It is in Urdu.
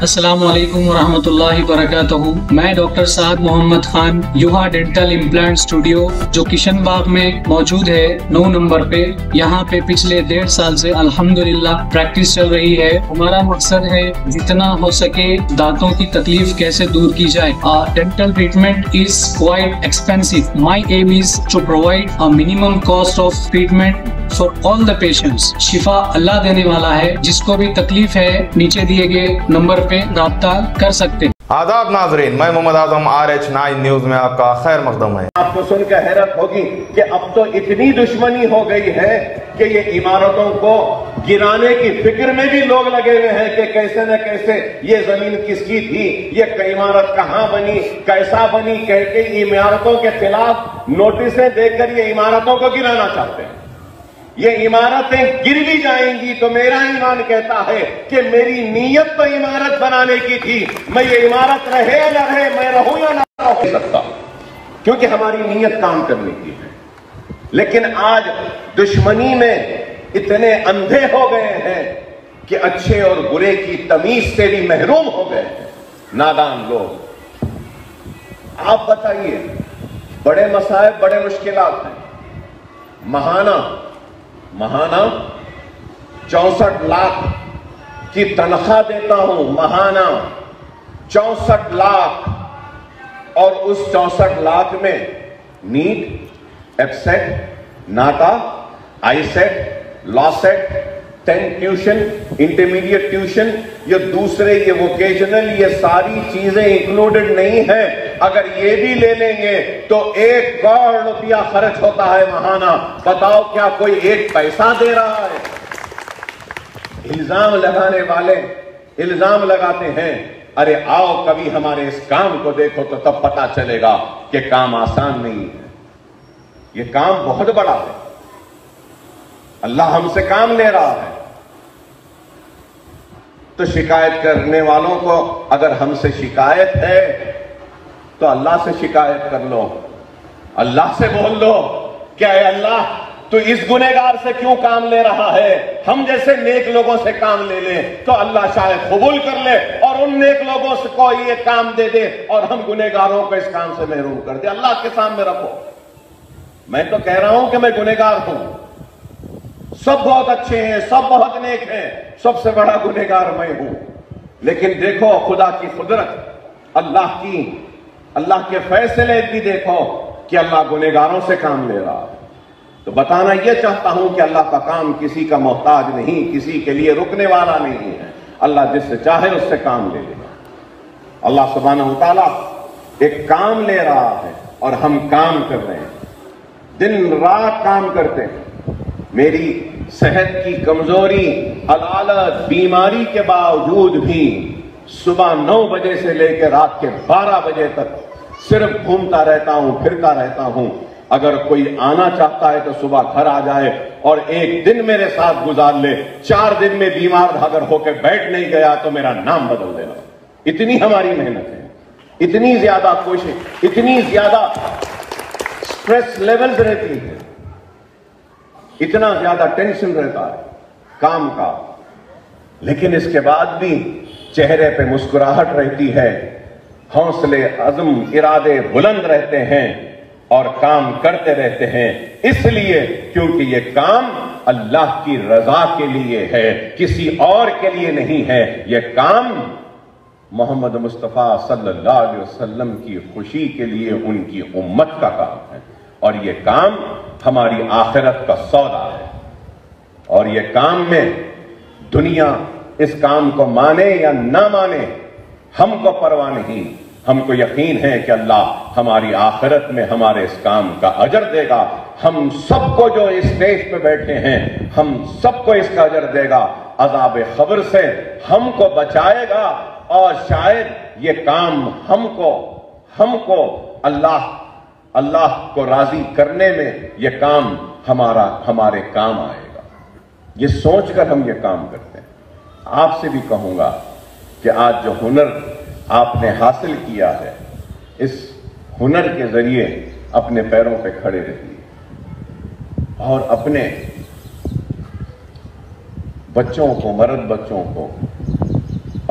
السلام علیکم ورحمۃ اللہ وبرکاتہ۔ میں ڈاکٹر سعد Muhammad Khan, یوہا dental implant studio جو کشن باغ میں موجود ہے 9 نمبر پہ، یہاں پہ پچھلے 1.5 سال سے الحمدللہ پریکٹس چل رہی ہے۔ ہمارا مقصد ہے جتنا ہو سکے دانتوں کی تکلیف کیسے دور کی جائے۔ Dental treatment is quite expensive. My aim is to provide a minimum cost of treatment for all the patients۔ شفا اللہ دینے والا ہے، جس کو بھی تکلیف ہے نیچے دیے گئے نمبر پہ رابطہ کر سکتے ہیں۔ آداب ناظرین، میں محمد اعظم RH9 نیوز میں آپ کا خیر مقدم ہے۔ آپ کو سن کے حیرت ہوگی کہ اب تو اتنی دشمنی ہو گئی ہے کہ یہ عمارتوں کو گرانے کی فکر میں بھی لوگ لگے ہوئے ہیں کہ کیسے نہ کیسے یہ زمین کس کی تھی، یہ عمارت کہاں بنی، کیسا بنی، کہہ کے عمارتوں کے خلاف نوٹسیں دے کر یہ عمارتوں کو گرانا چاہتے ہیں۔ یہ عمارتیں گر بھی جائیں گی تو میرا ایمان کہتا ہے کہ میری نیت تو عمارت بنانے کی تھی، میں یہ عمارت رہے یا نہ رہے، میں رہوں یا نہ رہوں سکتا، کیونکہ ہماری نیت کام کرنے کی ہے۔ لیکن آج دشمنی میں اتنے اندھے ہو گئے ہیں کہ اچھے اور برے کی تمیز سے بھی محروم ہو گئے ہیں نادان لوگ۔ آپ بتائیے، بڑے مسائل، بڑے مشکلات ہیں۔ ماہانہ 64 لاکھ کی تنخواہ دیتا ہوں، ماہانہ 64 لاکھ، اور اس 64 لاکھ میں نیٹ، ایف سیٹ، ناٹا، آئی سیٹ، لا سیٹ، 10 ٹیوشن، انٹرمیڈیٹ ٹیوشن، یہ دوسرے، یہ ووکیشنل، یہ ساری چیزیں انکلوڈڈ نہیں ہیں۔ اگر یہ بھی لے لیں گے تو 1 کروڑ روپیہ خرچ ہوتا ہے ماہانہ۔ بتاؤ کیا کوئی 1 پیسہ دے رہا ہے؟ الزام لگانے والے الزام لگاتے ہیں، ارے آؤ کبھی ہمارے اس کام کو دیکھو تو تب پتا چلے گا کہ کام آسان نہیں ہے۔ یہ کام بہت بڑا ہے، اللہ ہم سے کام لے رہا ہے۔ تو شکایت کرنے والوں کو اگر ہم سے شکایت ہے تو اللہ سے شکایت کر لو، اللہ سے بول لو کہ اے اللہ تو اس گنہگار سے کیوں کام لے رہا ہے؟ ہم جیسے نیک لوگوں سے کام لے لیں تو اللہ شاید قبول کر لے اور ان نیک لوگوں کو یہ کام دے دے اور ہم گنہگاروں کو اس کام سے محروم کر دے۔ اللہ کے سامنے رکھو، میں تو کہہ رہا ہوں کہ میں گنہگار ہوں، سب بہت اچھے ہیں، سب بہت نیک ہیں، سب سے بڑا گنہگار میں ہوں، لیکن دیکھو خدا کی قدرت، اللہ کے فیصلے بھی دیکھو کہ اللہ گنہگاروں سے کام لے رہا ہے۔ تو بتانا یہ چاہتا ہوں کہ اللہ کا کام کسی کا محتاج نہیں، کسی کے لیے رکنے والا نہیں ہے۔ اللہ جس سے چاہے اس سے کام لے لے گا۔ اللہ سبحانہ وتعالیٰ ایک کام لے رہا ہے اور ہم کام کر رہے ہیں، دن رات کام کرتے ہیں۔ میری صحت کی کمزوری، عدالت، بیماری کے باوجود بھی صبح 9 بجے سے لے کے رات کے 12 بجے تک صرف گھومتا رہتا ہوں، پھرتا رہتا ہوں۔ اگر کوئی آنا چاہتا ہے تو صبح گھر آ جائے اور 1 دن میرے ساتھ گزار لے، 4 دن میں بیمار اگر ہو کے بیٹھ نہیں گیا تو میرا نام بدل دینا۔ اتنی ہماری محنت ہے، اتنی زیادہ کوشش، اتنی زیادہ سٹریس لیولز رہتی ہے، اتنا زیادہ ٹینشن رہتا ہے کام کا، لیکن اس کے بعد بھی چہرے پہ مسکراہٹ رہتی ہے، حوصلے، عزم، ارادے بلند رہتے ہیں اور کام کرتے رہتے ہیں، اس لیے کیونکہ یہ کام اللہ کی رضا کے لیے ہے، کسی اور کے لیے نہیں ہے۔ یہ کام محمد مصطفیٰ صلی اللہ علیہ وسلم کی خوشی کے لیے ان کی امت کا کام ہے، اور یہ کام ہماری آخرت کا سودا ہے۔ اور یہ کام میں دنیا اس کام کو مانے یا نہ مانے ہم کو پرواہ نہیں، ہم کو یقین ہے کہ اللہ ہماری آخرت میں ہمارے اس کام کا اجر دے گا۔ ہم سب کو جو اس اسٹیج پہ بیٹھے ہیں، ہم سب کو اس کا اجر دے گا، عذاب قبر سے ہم کو بچائے گا، اور شاید یہ کام ہم کو اللہ کو راضی کرنے میں یہ کام ہمارے کام آئے گا۔ یہ سوچ کر ہم یہ کام کرتے ہیں۔ آپ سے بھی کہوں گا کہ آج جو ہنر آپ نے حاصل کیا ہے، اس ہنر کے ذریعے اپنے پیروں پہ کھڑے رہیے اور اپنے بچوں کو، مرد بچوں کو